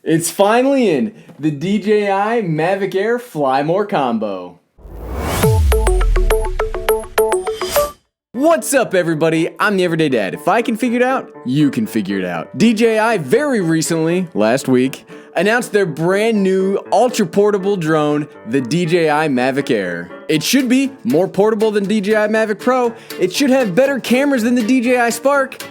It's finally in, the DJI Mavic Air Fly More Combo. What's up everybody, I'm the Everyday Dad. If I can figure it out, you can figure it out. DJI very recently, last week, announced their brand new ultra portable drone, the DJI Mavic Air. It should be more portable than DJI Mavic Pro, it should have better cameras than the DJI Spark,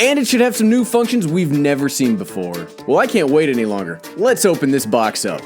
and it should have some new functions we've never seen before. Well, I can't wait any longer. Let's open this box up.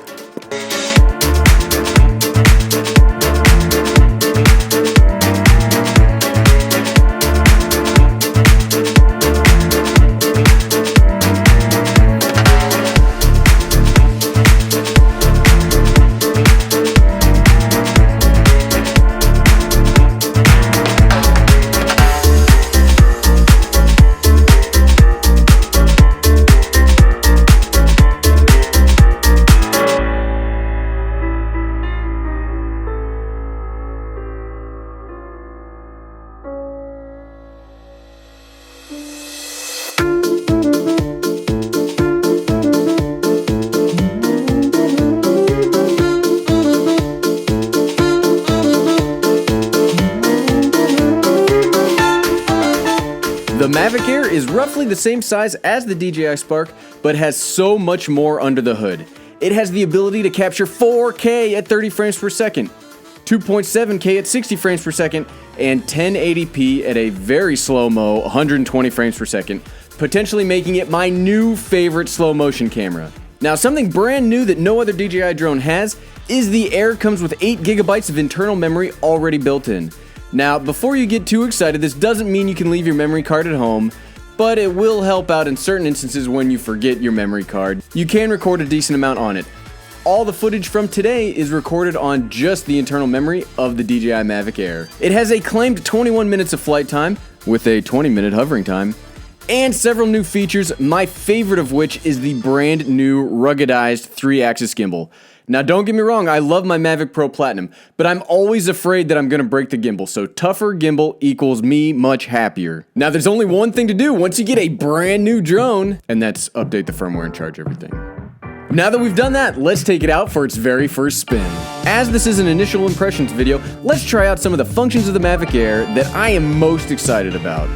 The Mavic Air is roughly the same size as the DJI Spark, but has so much more under the hood. It has the ability to capture 4K at 30 frames per second, 2.7K at 60 frames per second, and 1080p at a very slow-mo 120 frames per second, potentially making it my new favorite slow motion camera. Now, something brand new that no other DJI drone has is the Air comes with 8 gigabytes of internal memory already built in. Now, before you get too excited, this doesn't mean you can leave your memory card at home, but it will help out in certain instances when you forget your memory card. You can record a decent amount on it. All the footage from today is recorded on just the internal memory of the DJI Mavic Air. It has a claimed 21 minutes of flight time, with a 20-minute hovering time, and several new features, my favorite of which is the brand new ruggedized 3-axis gimbal. Now don't get me wrong, I love my Mavic Pro Platinum, but I'm always afraid that I'm gonna break the gimbal, so tougher gimbal equals me much happier. Now there's only one thing to do once you get a brand new drone, and that's update the firmware and charge everything. Now that we've done that, let's take it out for its very first spin. As this is an initial impressions video, let's try out some of the functions of the Mavic Air that I am most excited about.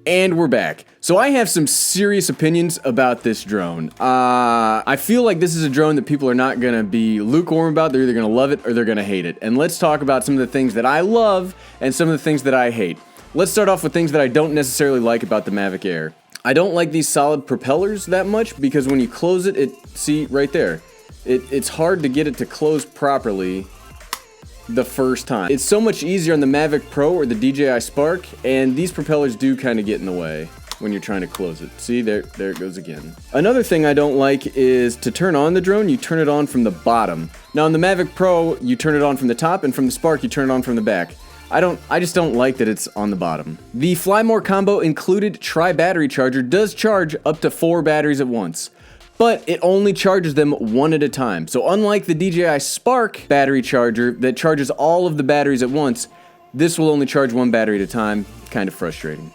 And we're back. So I have some serious opinions about this drone. I feel like this is a drone that people are not gonna be lukewarm about. They're either gonna love it or they're gonna hate it. And let's talk about some of the things that I love and some of the things that I hate. Let's start off with things that I don't necessarily like about the Mavic Air. I don't like these solid propellers that much because when you close it, see right there, it's hard to get it to close properly the first time. It's so much easier on the Mavic Pro or the DJI Spark, and these propellers do kind of get in the way when you're trying to close it. See, there it goes again. Another thing I don't like is to turn on the drone, you turn it on from the bottom. Now on the Mavic Pro, you turn it on from the top, and from the Spark, you turn it on from the back. I just don't like that it's on the bottom. The Fly More combo included tri-battery charger does charge up to 4 batteries at once, but it only charges them one at a time. So unlike the DJI Spark battery charger that charges all of the batteries at once, this will only charge 1 battery at a time. Kind of frustrating.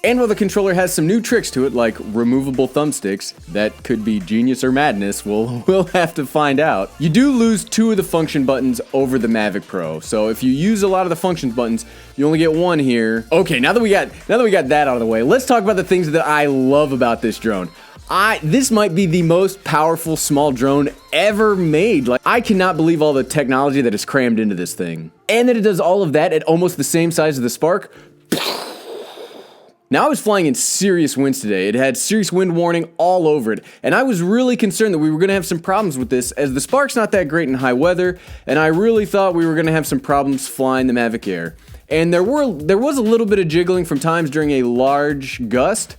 And while the controller has some new tricks to it, like removable thumbsticks, that could be genius or madness, we'll have to find out. You do lose 2 of the function buttons over the Mavic Pro, so if you use a lot of the function buttons, you only get 1 here. Okay, now that we got that out of the way, let's talk about the things that I love about this drone. This might be the most powerful small drone ever made. Like, I cannot believe all the technology that is crammed into this thing. And that it does all of that at almost the same size as the Spark. Now, I was flying in serious winds today. It had serious wind warning all over it, and I was really concerned that we were going to have some problems with this, as the Spark's not that great in high weather, and I really thought we were going to have some problems flying the Mavic Air. And there was a little bit of jiggling from times during a large gust.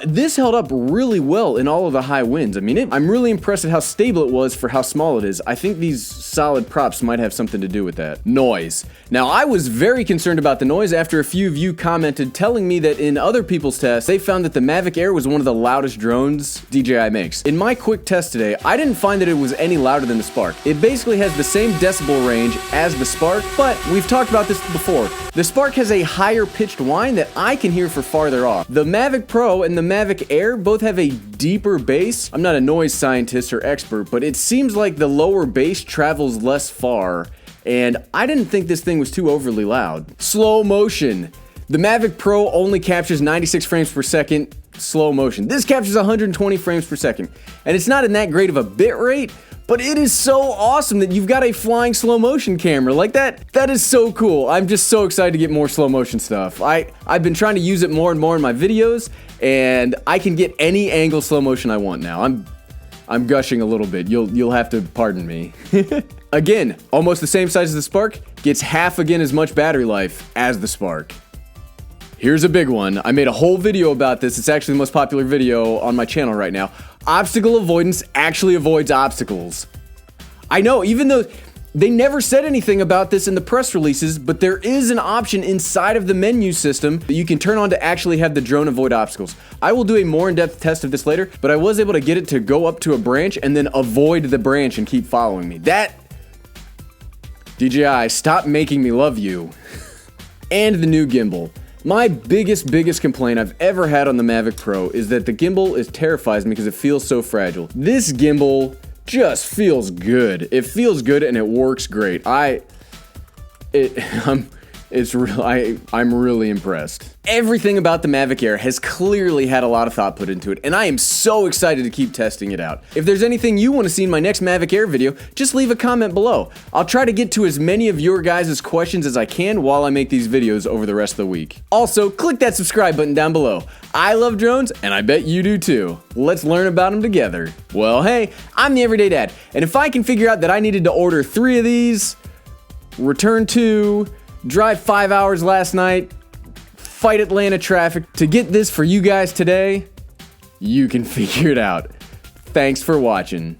This held up really well in all of the high winds. I mean, I'm really impressed at how stable it was for how small it is. I think these solid props might have something to do with that. Noise. Now, I was very concerned about the noise after a few of you commented telling me that in other people's tests, they found that the Mavic Air was one of the loudest drones DJI makes. In my quick test today, I didn't find that it was any louder than the Spark. It basically has the same decibel range as the Spark, but we've talked about this before. The Spark has a higher pitched whine that I can hear for farther off. The Mavic Pro and the Mavic Air both have a deeper bass. I'm not a noise scientist or expert, but it seems like the lower bass travels less far, and I didn't think this thing was too overly loud. Slow motion. The Mavic Pro only captures 96 frames per second slow motion. This captures 120 frames per second, and it's not in that great of a bit rate, but it is so awesome that you've got a flying slow motion camera like that. That is so cool. I'm just so excited to get more slow motion stuff. I've been trying to use it more and more in my videos, and I can get any angle slow motion I want now. I'm gushing a little bit. You'll have to pardon me. Again, almost the same size as the Spark, gets half again as much battery life as the Spark. Here's a big one. I made a whole video about this. It's actually the most popular video on my channel right now. Obstacle avoidance actually avoids obstacles. I know, even though they never said anything about this in the press releases, but there is an option inside of the menu system that you can turn on to actually have the drone avoid obstacles. I will do a more in-depth test of this later, but I was able to get it to go up to a branch and then avoid the branch and keep following me. DJI, stop making me love you. And the new gimbal. My biggest complaint I've ever had on the Mavic Pro is that the gimbal terrifies me because it feels so fragile. This gimbal just feels good. It feels good and it works great. I'm really impressed. Everything about the Mavic Air has clearly had a lot of thought put into it, and I am so excited to keep testing it out. If there's anything you want to see in my next Mavic Air video, just leave a comment below. I'll try to get to as many of your guys' questions as I can while I make these videos over the rest of the week. Also, click that subscribe button down below. I love drones, and I bet you do too. Let's learn about them together. Well, hey, I'm the Everyday Dad, and if I can figure out that I needed to order 3 of these, return 2, drive 5 hours last night, fight Atlanta traffic to get this for you guys today, you can figure it out. Thanks for watching.